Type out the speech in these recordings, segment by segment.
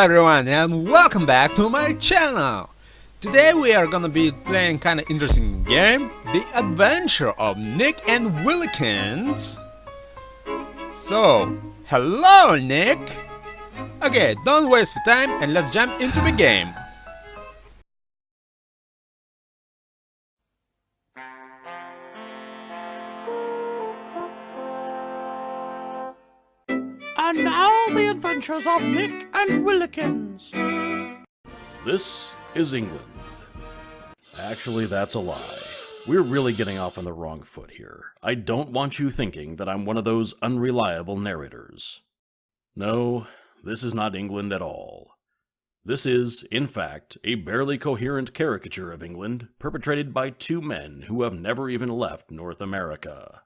everyone and welcome back to my channel. Today we are gonna be playing kinda interesting game, The Adventure of Nick and Willikins. So, hello Nick! Okay, don't waste the time and let's jump into the game. And now the adventures of Nick and Willikins. This is England. Actually, that's a lie. We're really getting off on the wrong foot here. I don't want you thinking that I'm one of those unreliable narrators. No, this is not England at all. This is, in fact, a barely coherent caricature of England perpetrated by two men who have never even left North America.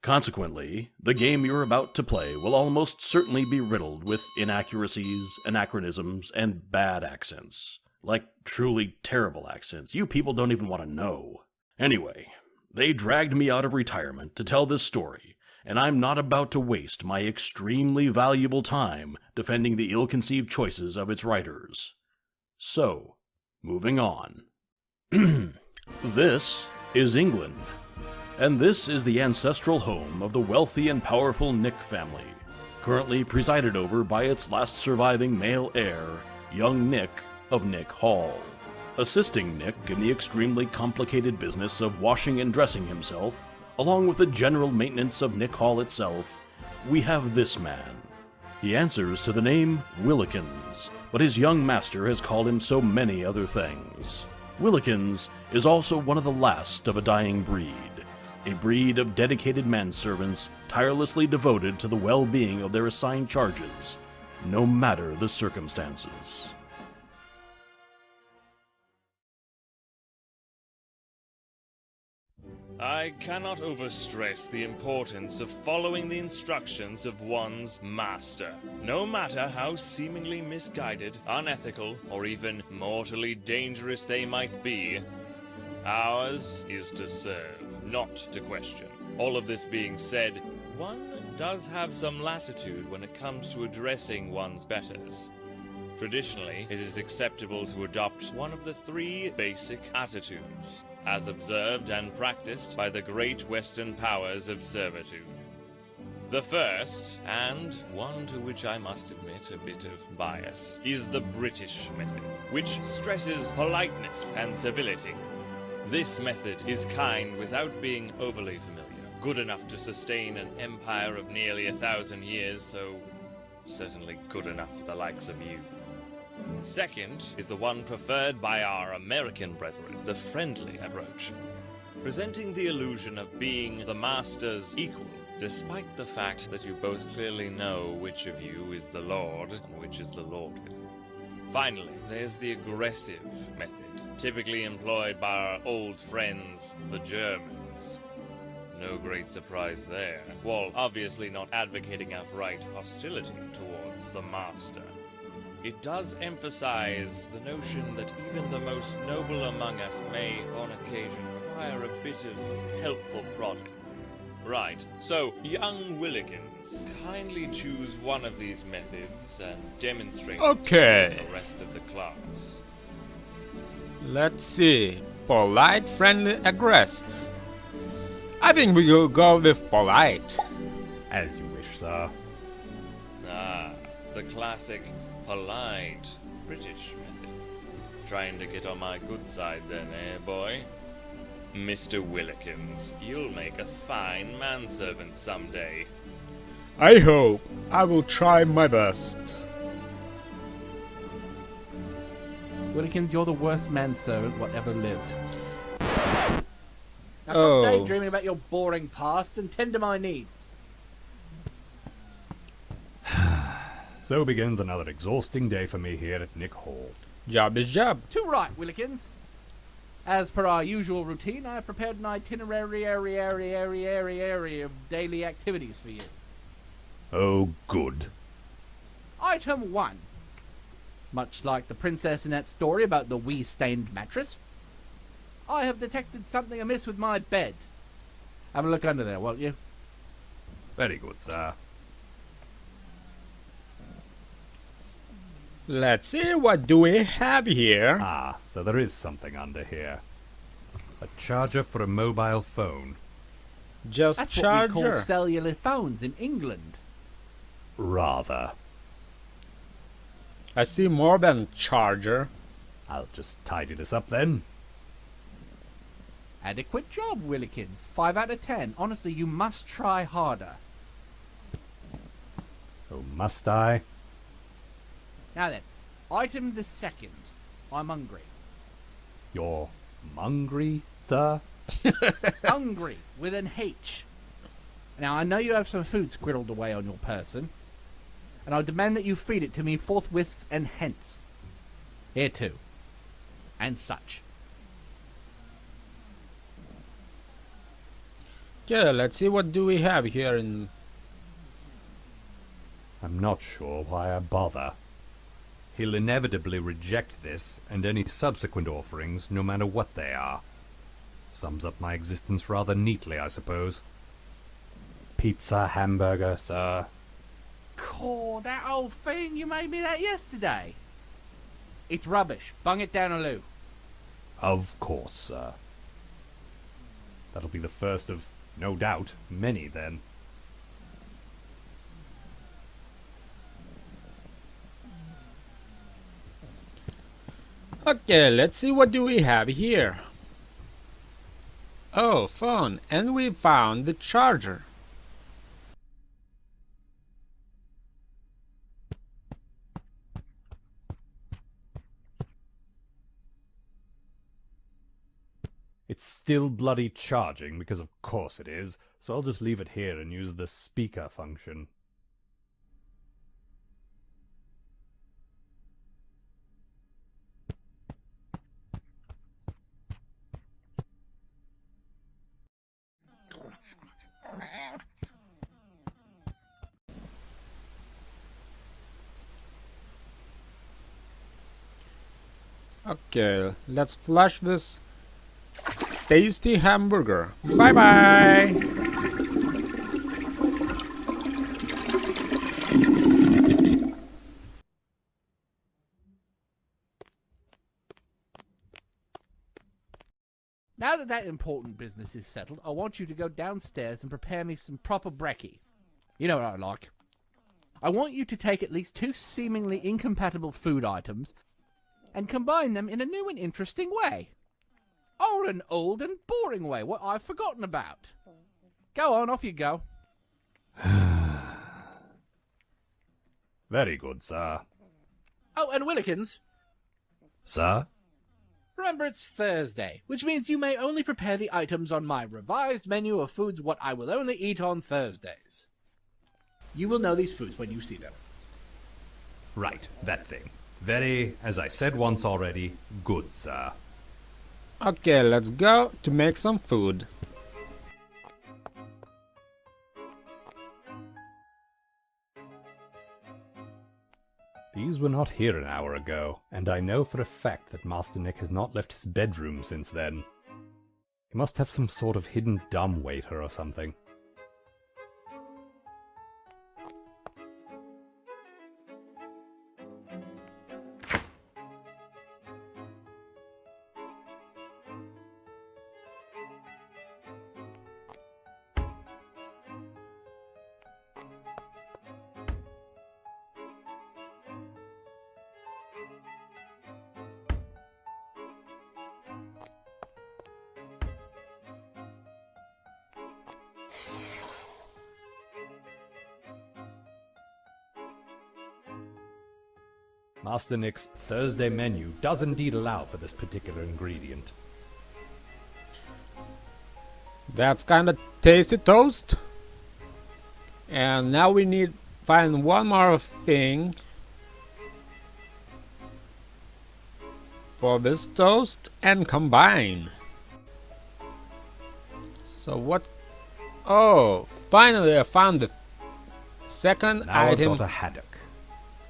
Consequently, the game you're about to play will almost certainly be riddled with inaccuracies, anachronisms, and bad accents. Like truly terrible accents you people don't even want to know. Anyway, they dragged me out of retirement to tell this story, and I'm not about to waste my extremely valuable time defending the ill-conceived choices of its writers. So, moving on. This is England. And this is the ancestral home of the wealthy and powerful Nick family, currently presided over by its last surviving male heir, young Nick of Nick Hall. Assisting Nick in the extremely complicated business of washing and dressing himself, along with the general maintenance of Nick Hall itself, we have this man. He answers to the name Willikins, but his young master has called him so many other things. Willikins is also one of the last of a dying breed. A breed of dedicated manservants tirelessly devoted to the well-being of their assigned charges, no matter the circumstances. I cannot overstress the importance of following the instructions of one's master, no matter how seemingly misguided, unethical, or even mortally dangerous they might be. Ours is to serve, not to question. All of this being said, one does have some latitude when it comes to addressing one's betters. Traditionally, it is acceptable to adopt one of the three basic attitudes, as observed and practiced by the great Western powers of servitude. The first, and one to which I must admit a bit of bias, is the British method, which stresses politeness and civility. This method is kind without being overly familiar, good enough to sustain an empire of nearly 1,000 years, so certainly good enough for the likes of you. Second is the one preferred by our American brethren, the friendly approach, presenting the illusion of being the master's equal, despite the fact that you both clearly know which of you is the lord and which is the lorded. Finally, there's the aggressive method, typically employed by our old friends, the Germans. No great surprise there, while obviously not advocating outright hostility towards the master. It does emphasize the notion that even the most noble among us may, on occasion, require a bit of helpful prodding. Right, so, young Willikins, kindly choose one of these methods and demonstrate Okay. the rest of the class. Let's see. Polite, friendly, aggressive. I think we will go with polite. As you wish, sir. Ah, the classic, polite, British method. Trying to get on my good side then, eh, boy? Mr. Willikins, you'll make a fine manservant someday. I hope. I will try my best. Willikins, you're the worst manservant what ever lived. Now Oh. stop daydreaming about your boring past and tend to my needs. So begins another exhausting day for me here at Nick Hall. Job is job. Too right, Willikins. As per our usual routine, I have prepared an itinerary of daily activities for you. Oh, good. Item 1. Much like the princess in that story about the wee-stained mattress, I have detected something amiss with my bed. Have a look under there, won't you? Very good, sir. Let's see, what do we have here? Ah, so there is something under here. A charger for a mobile phone. Just That's what charger. we call cellular phones in England. Rather. I see more than charger. I'll just tidy this up then. Adequate job, Willikins. 5 out of 10. Honestly, you must try harder. Oh, must I? Now then, item the second. I'm hungry. You're mungry, sir? Hungry, with an H. Now, I know you have some food squirreled away on your person, and I demand that you feed it to me forthwith and hence. Here too. And such. Okay, let's see, what do we have here in... I'm not sure why I bother. He'll inevitably reject this and any subsequent offerings, no matter what they are. Sums up my existence rather neatly, I suppose. Pizza, hamburger, sir. Cool, that old thing, you made me that yesterday. It's rubbish. Bung it down a loo. Of course, sir. That'll be the first of, no doubt, many then. Okay, let's see, what do we have here. Oh, phone, and we found the charger. It's still bloody charging, because of course it is, so I'll just leave it here and use the speaker function. Okay, let's flush this tasty hamburger. Bye bye. Now that that important business is settled, I want you to go downstairs and prepare me some proper brekkie. You know what I like. I want you to take at least 2 seemingly incompatible food items and combine them in a new and interesting way. Or an old and boring way, what I've forgotten about. Go on, off you go. Very good, sir. Oh, and Willikins, Sir? remember it's Thursday, which means you may only prepare the items on my revised menu of foods what I will only eat on Thursdays. You will know these foods when you see them. Right, that thing. Very, as I said once already, good, sir. Okay, let's go to make some food. These were not here an hour ago, and I know for a fact that Master Nick has not left his bedroom since then. He must have some sort of hidden dumbwaiter or something. Master Nick's Thursday menu does indeed allow for this particular ingredient. That's kind of tasty toast. And now we need find one more thing for this toast and combine. So what? Oh, finally I found the second Now I've item, got a haddock.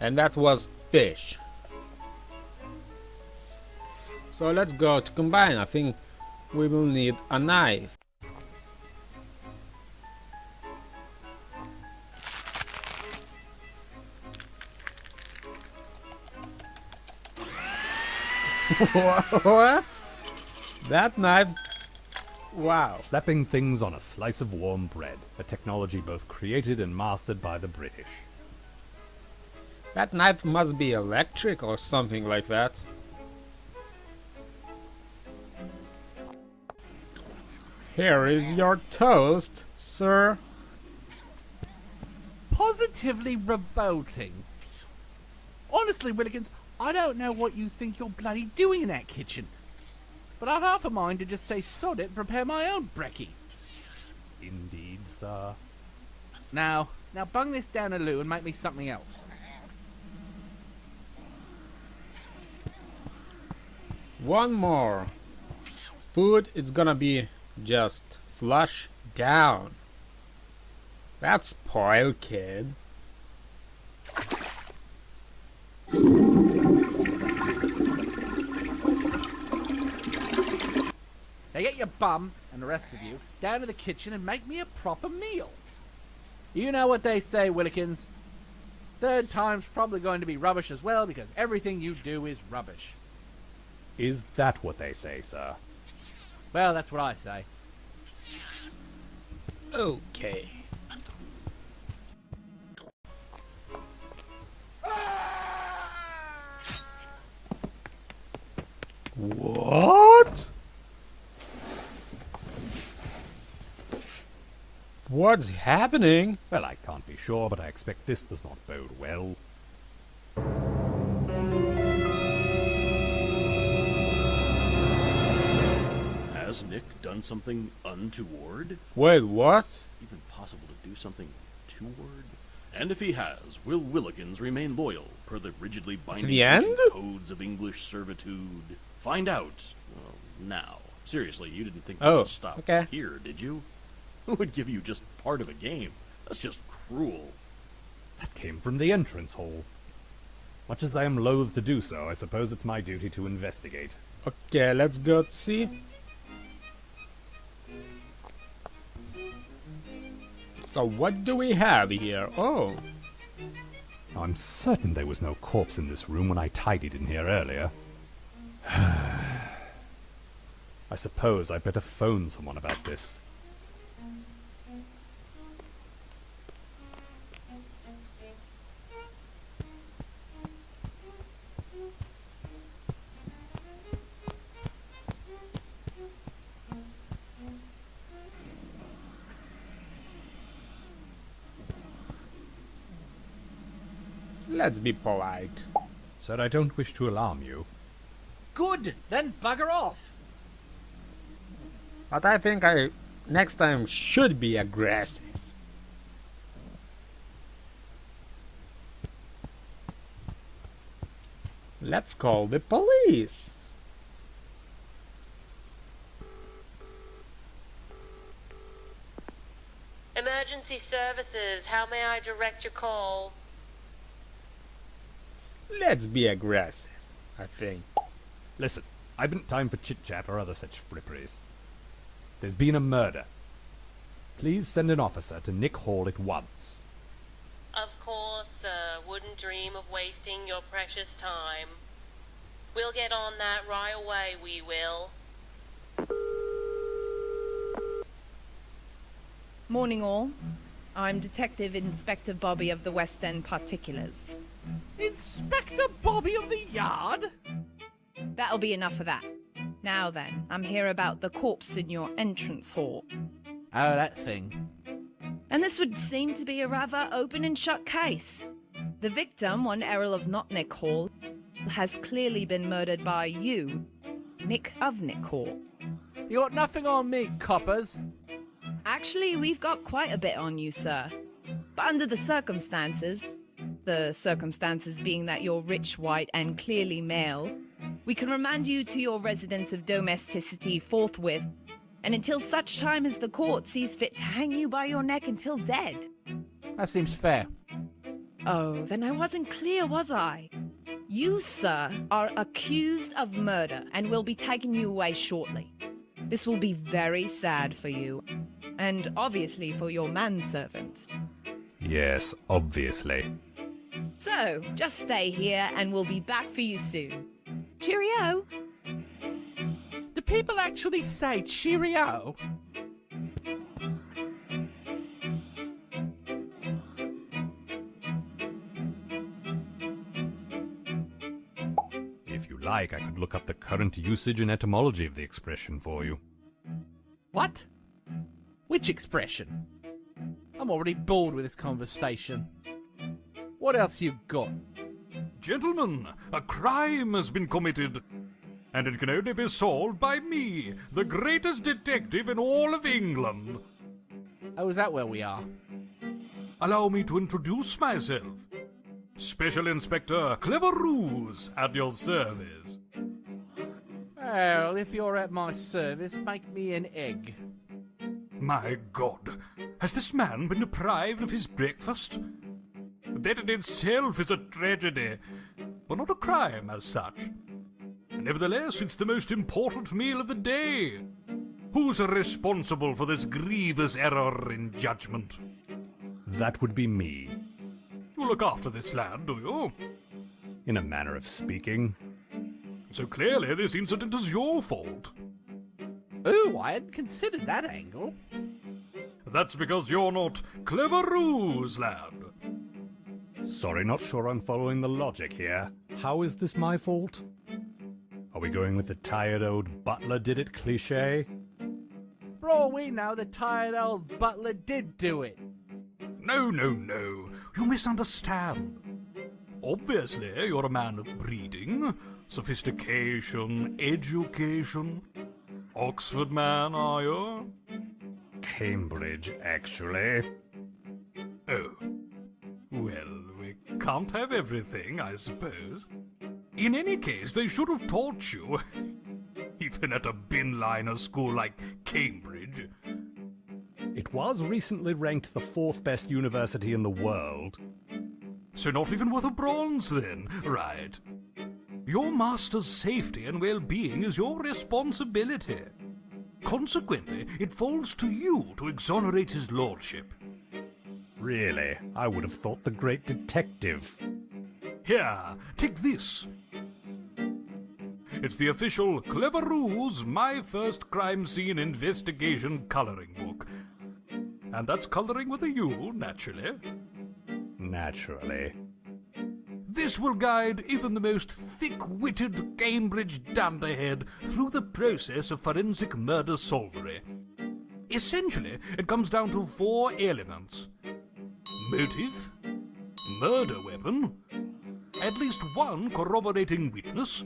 and that was fish. So let's go to combine. I think we will need a knife. What? That knife? Wow. Slapping things on a slice of warm bread, a technology both created and mastered by the British. That knife must be electric or something like that. Here is your toast, sir. Positively revolting. Honestly, Willikins, I don't know what you think you're bloody doing in that kitchen. But I've half a mind to just say sod it and prepare my own brekkie. Indeed, sir. Now bung this down a loo and make me something else. One more. Food is gonna be just flush down. That's spoiled, kid. Now get your bum, and the rest of you, down to the kitchen and make me a proper meal. You know what they say, Willikins. Third time's probably going to be rubbish as well, because everything you do is rubbish. Is that what they say, sir? Well, that's what I say. Okay. What? What's happening? Well, I can't be sure, but I expect this does not bode well. Has Nick done something untoward? Wait, what? Even possible to do something toward? And if he has, will Willikins remain loyal per the rigidly binding the end? ancient codes of English servitude? Find out now. Seriously, you didn't think we Oh, could stop okay. here, did you? Who would give you just part of a game? That's just cruel. That came from the entrance hall. Much as I am loath to do so, I suppose it's my duty to investigate. Okay, let's go see. So what do we have here? Oh, I'm certain there was no corpse in this room when I tidied in here earlier. I suppose I'd better phone someone about this. let's be polite. Sir, I don't wish to alarm you. Good, then bugger off. But I think I next time should be aggressive. Let's call the police. Emergency services, how may I direct your call? Let's be aggressive, I think. Listen, I haven't time for chit-chat or other such fripperies. There's been a murder. Please send an officer to Nick Hall at once. Of course, sir. Wouldn't dream of wasting your precious time. We'll get on that right away, we will. Morning all. I'm Detective Inspector Bobby of the West End Particulars. Inspector Bobby of the Yard? That'll be enough of that. Now then, I'm here about the corpse in your entrance hall. Oh, that thing. And this would seem to be a rather open and shut case. The victim, one Errol of Nick Hall, has clearly been murdered by you, Nick of Nick Hall. You got nothing on me, coppers. Actually, we've got quite a bit on you, sir. But under the circumstances being that you're rich, white, and clearly male, we can remand you to your residence of domesticity forthwith, and until such time as the court sees fit to hang you by your neck until dead. That seems fair. Oh, then I wasn't clear, was I? You, sir, are accused of murder and will be taking you away shortly. This will be very sad for you, and obviously for your manservant. Yes, obviously. So, just stay here and we'll be back for you soon. Cheerio! people actually say cheerio? If you like, I could look up the current usage and etymology of the expression for you. What? Which expression? I'm already bored with this conversation. What else you got? Gentlemen, a crime has been committed, and it can only be solved by me, the greatest detective in all of England. Oh, is that where we are? Allow me to introduce myself. Special Inspector Clever Ruse at your service. Well, if you're at my service, make me an egg. My God, has this man been deprived of his breakfast? That in itself is a tragedy, but not a crime as such. Nevertheless, it's the most important meal of the day. Who's responsible for this grievous error in judgment? That would be me, You look after this lad, do you? in a manner of speaking. So clearly this incident is your fault. Ooh, I hadn't considered that angle. That's because you're not Clever Ruse, lad. Sorry, not sure I'm following the logic here. How is this my fault? Are we going with the tired old butler did it cliché? For all we know, the tired old butler did do it. No, you misunderstand. Obviously, you're a man of breeding, sophistication, education. Oxford man, are you? Cambridge, actually. Oh. Well, we can't have everything, I suppose. In any case, they should have taught you. Even at a bin-liner school like Cambridge. It was recently ranked the 4th best university in the world. So not even worth a bronze, then, right? Your master's safety and well-being is your responsibility. Consequently, it falls to you to exonerate his lordship. Really, I would have thought the great detective. Here, take this. It's the official Clever Ruse My First Crime Scene Investigation coloring book. And that's coloring with a U, naturally. Naturally. This will guide even the most thick-witted Cambridge dunderhead through the process of forensic murder solvery. Essentially, it comes down to 4 elements. Motive, murder weapon, at least one corroborating witness,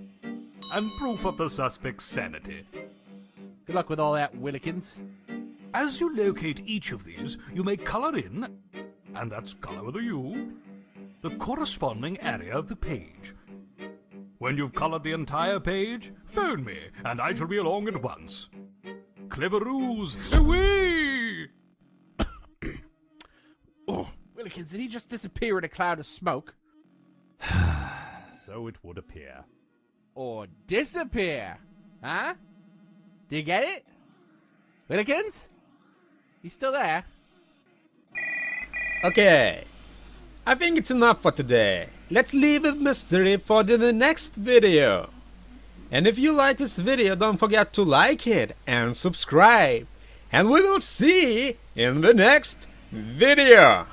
and proof of the suspect's sanity. Good luck with all that, Willikins. As you locate each of these, you may colour in, and that's colour with a U, the corresponding area of the page. When you've coloured the entire page, phone me, and I shall be along at once. Clever Ruse, away! Oh, Willikins, did he just disappear in a cloud of smoke? So it would appear. Or disappear? Huh? Do you get it? Willikins? You still there? Okay, I think it's enough for today. Let's leave a mystery for the next video. And if you like this video, don't forget to like it and subscribe. And we will see you in the next video.